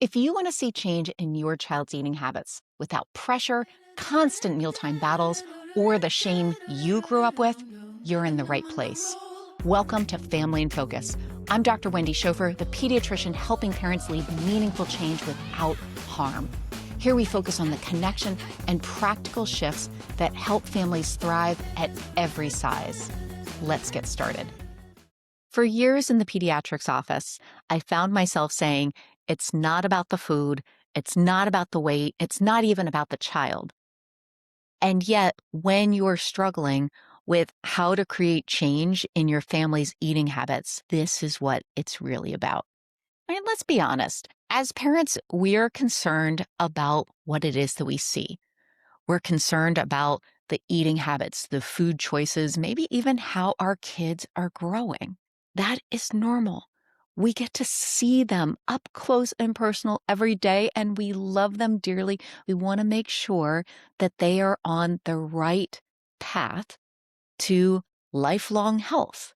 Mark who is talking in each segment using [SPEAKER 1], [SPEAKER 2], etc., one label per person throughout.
[SPEAKER 1] If you want to see change in your child's eating habits without pressure, constant mealtime battles, or the shame you grew up with, you're in the right place. Welcome to Family in Focus. I'm Dr. Wendy Schofer, the pediatrician helping parents lead meaningful change without harm. Here we focus on the connection and practical shifts that help families thrive at every size. Let's get started. For years in the pediatrics office, I found myself saying, it's not about the food, it's not about the weight, it's not even about the child. And yet, when you're struggling with how to create change in your family's eating habits, this is what it's really about. I mean, let's be honest. As parents, we're concerned about what it is that we see. We're concerned about the eating habits, the food choices, maybe even how our kids are growing. That is normal. We get to see them up close and personal every day, and we love them dearly. We want to make sure that they are on the right path to lifelong health.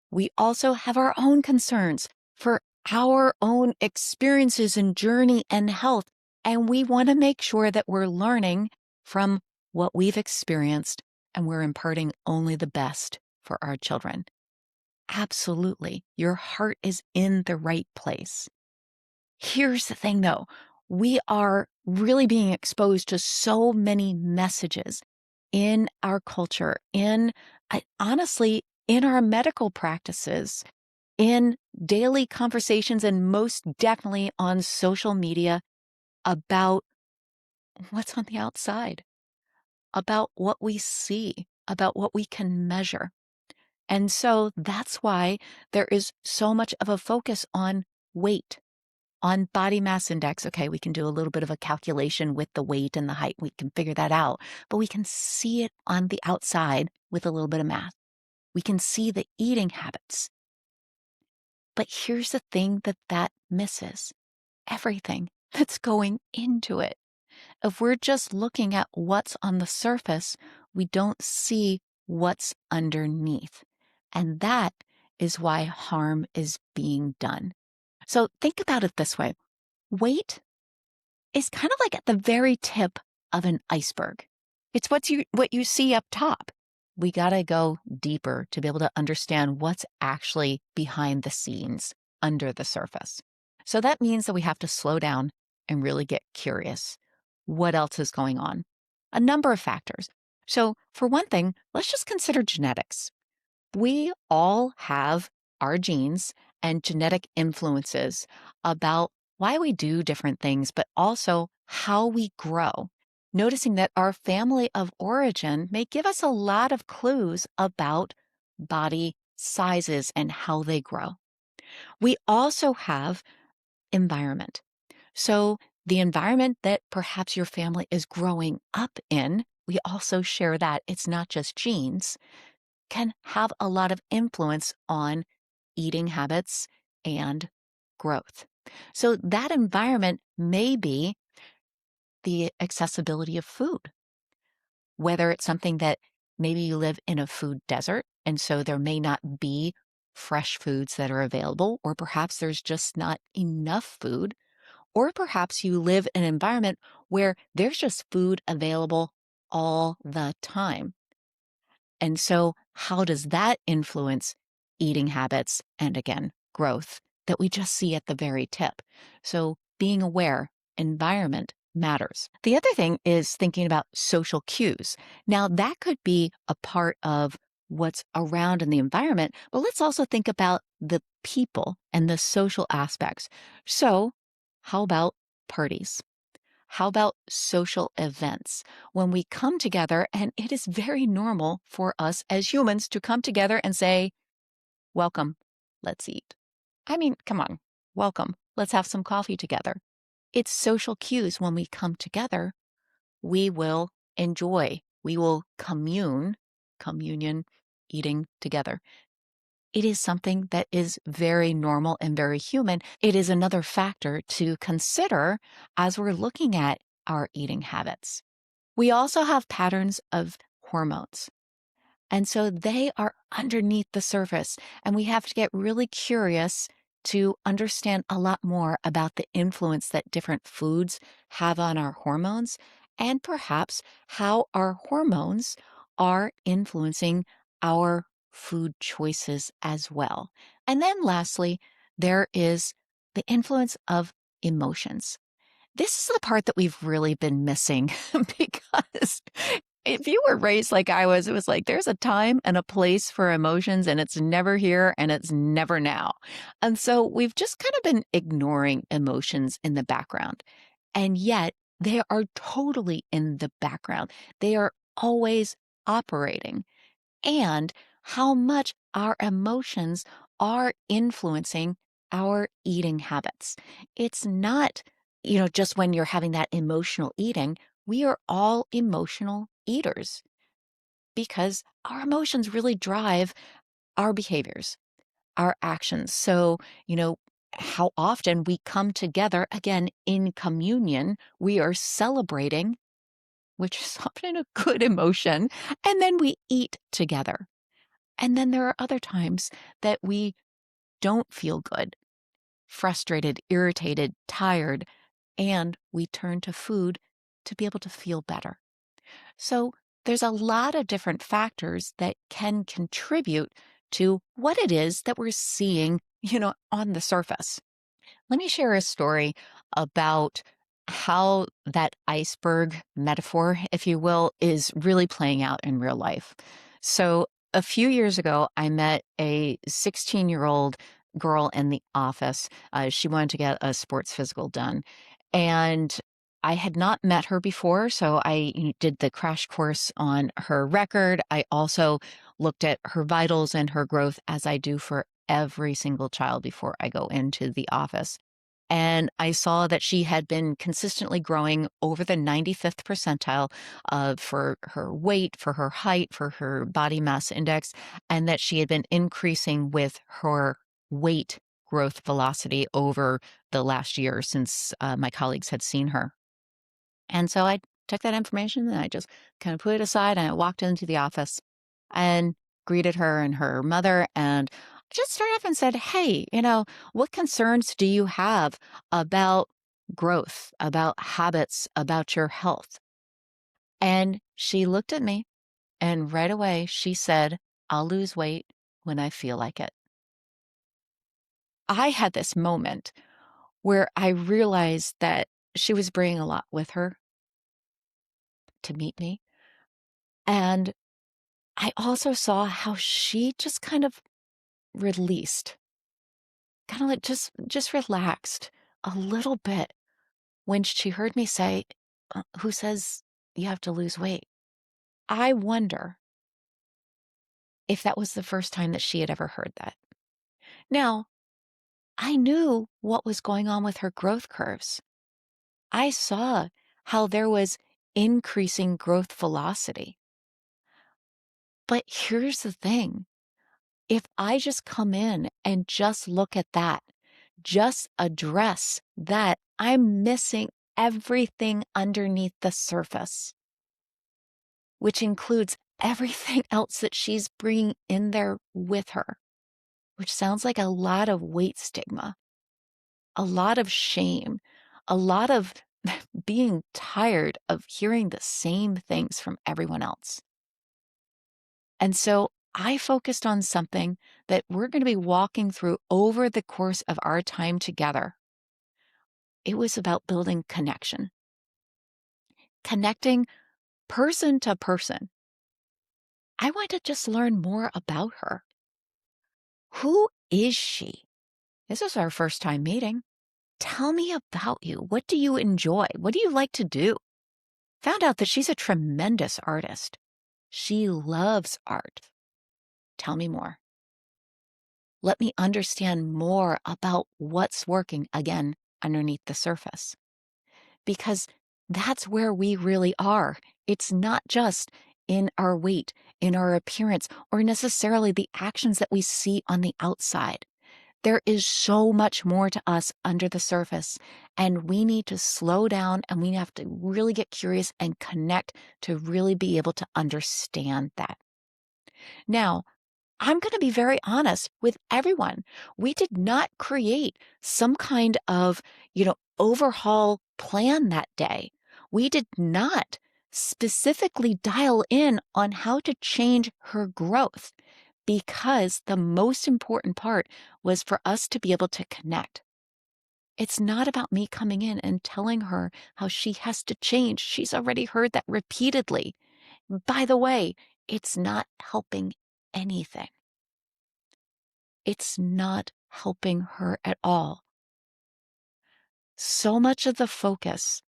[SPEAKER 1] We also have our own concerns for our own experiences and journey and health, and we want to make sure that we're learning from what we've experienced and we're imparting only the best for our children. Absolutely. Your heart is in the right place. Here's the thing though. We are really being exposed to so many messages in our culture, honestly, in our medical practices, in daily conversations, and most definitely on social media about what's on the outside, about what we see, about what we can measure. And so that's why there is so much of a focus on weight, on body mass index. Okay, we can do a little bit of a calculation with the weight and the height. We can figure that out, but we can see it on the outside with a little bit of math. We can see the eating habits. But here's the thing that misses everything that's going into it. If we're just looking at what's on the surface, we don't see what's underneath. And that is why harm is being done. So think about it this way. Weight is kind of like at the very tip of an iceberg. It's what you see up top. We got to go deeper to be able to understand what's actually behind the scenes under the surface. So that means that we have to slow down and really get curious. What else is going on? A number of factors. So for one thing, let's just consider genetics. We all have our genes and genetic influences about why we do different things, but also how we grow. Noticing that our family of origin may give us a lot of clues about body sizes and how they grow. We also have environment. So the environment that perhaps your family is growing up in, we also share that. It's not just genes, can have a lot of influence on eating habits and growth. So that environment may be the accessibility of food, whether it's something that maybe you live in a food desert, and so there may not be fresh foods that are available, or perhaps there's just not enough food, or perhaps you live in an environment where there's just food available all the time. And so how does that influence eating habits and again, growth that we just see at the very tip? So being aware, environment matters. The other thing is thinking about social cues. Now that could be a part of what's around in the environment, but let's also think about the people and the social aspects. So how about parties? How about social events? When we come together, and it is very normal for us as humans to come together and say, welcome, let's eat. I mean, come on, welcome, let's have some coffee together. It's social cues when we come together, we will enjoy, we will communion, eating together. It is something that is very normal and very human. It is another factor to consider as we're looking at our eating habits. We also have patterns of hormones. And so they are underneath the surface, and we have to get really curious to understand a lot more about the influence that different foods have on our hormones and perhaps how our hormones are influencing our food choices as well. And then lastly, there is the influence of emotions. This is the part that we've really been missing because if you were raised like I was, it was like there's a time and a place for emotions, and it's never here and it's never now. And so we've just kind of been ignoring emotions in the background. And yet they are totally in the background. They are always operating, and how much our emotions are influencing our eating habits. It's not, just when you're having that emotional eating, we are all emotional eaters because our emotions really drive our behaviors, our actions. So, how often we come together again in communion, we are celebrating, which is often a good emotion, and then we eat together. And then there are other times that we don't feel good, frustrated, irritated, tired, and we turn to food to be able to feel better. So there's a lot of different factors that can contribute to what it is that we're seeing, on the surface. Let me share a story about how that iceberg metaphor, if you will, is really playing out in real life. So, a few years ago, I met a 16-year-old girl in the office. She wanted to get a sports physical done. And I had not met her before, so I did the crash course on her record. I also looked at her vitals and her growth as I do for every single child before I go into the office. And I saw that she had been consistently growing over the 95th percentile for her weight, for her height, for her body mass index, and that she had been increasing with her weight growth velocity over the last year since my colleagues had seen her. And so I took that information and I just kind of put it aside and I walked into the office and greeted her and her mother and just started off and said, "Hey, what concerns do you have about growth, about habits, about your health?" And she looked at me and right away she said, "I'll lose weight when I feel like it." I had this moment where I realized that she was bringing a lot with her to meet me. And I also saw how she just kind of released, kind of like just relaxed a little bit when she heard me say, "Who says you have to lose weight?" I wonder if that was the first time that she had ever heard that. Now, I knew what was going on with her growth curves. I saw how there was increasing growth velocity. But here's the thing. If I just come in and just look at that, just address that, I'm missing everything underneath the surface, which includes everything else that she's bringing in there with her, which sounds like a lot of weight stigma, a lot of shame, a lot of being tired of hearing the same things from everyone else. And so I focused on something that we're going to be walking through over the course of our time together. It was about building connection, connecting person to person. I want to just learn more about her. Who is she? This is our first time meeting. Tell me about you. What do you enjoy? What do you like to do? Found out that she's a tremendous artist. She loves art. Tell me more. Let me understand more about what's working again underneath the surface. Because that's where we really are. It's not just in our weight, in our appearance, or necessarily the actions that we see on the outside. There is so much more to us under the surface, and we need to slow down and we have to really get curious and connect to really be able to understand that. Now, I'm going to be very honest with everyone. We did not create some kind of, overhaul plan that day. We did not specifically dial in on how to change her growth because the most important part was for us to be able to connect. It's not about me coming in and telling her how she has to change. She's already heard that repeatedly. By the way, it's not helping anything. It's not helping her at all. So much of the focus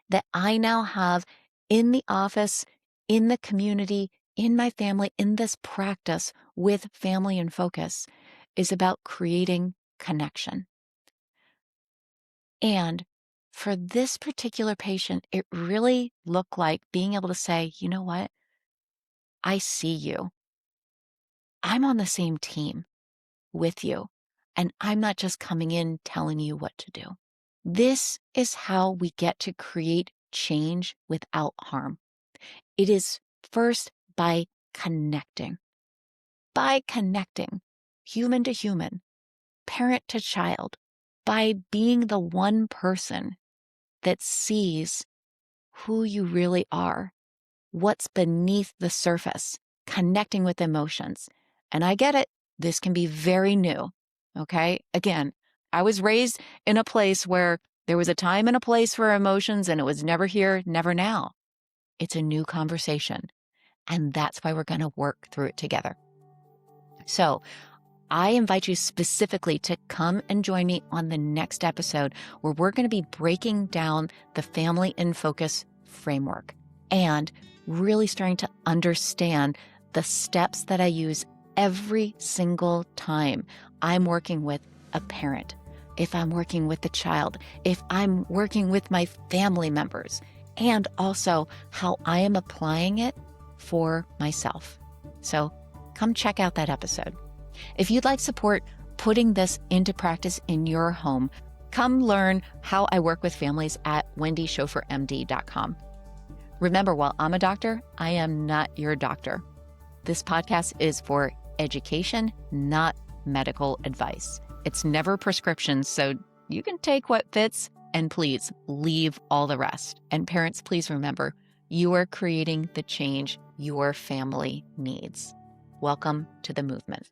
[SPEAKER 1] that I now have in the office, in the community, in my family, in this practice with Family in Focus is about creating connection. And for this particular patient, it really looked like being able to say, you know what? I see you. I'm on the same team with you. And I'm not just coming in telling you what to do. This is how we get to create change without harm. It is first by connecting, human to human, parent to child, by being the one person that sees who you really are, what's beneath the surface, connecting with emotions. And I get it. This can be very new. Okay. Again, I was raised in a place where there was a time and a place for emotions and it was never here, never now. It's a new conversation. And that's why we're going to work through it together. So I invite you specifically to come and join me on the next episode where we're going to be breaking down the Family in Focus framework and really starting to understand the steps that I use every single time I'm working with a parent, if I'm working with the child, if I'm working with my family members, and also how I am applying it for myself. So come check out that episode. If you'd like support putting this into practice in your home, come learn how I work with families at wendyschofermd.com. Remember, while I'm a doctor, I am not your doctor. This podcast is for education, not medical advice. It's never prescriptions, so you can take what fits and please leave all the rest. And parents, please remember, you are creating the change your family needs. Welcome to the movement.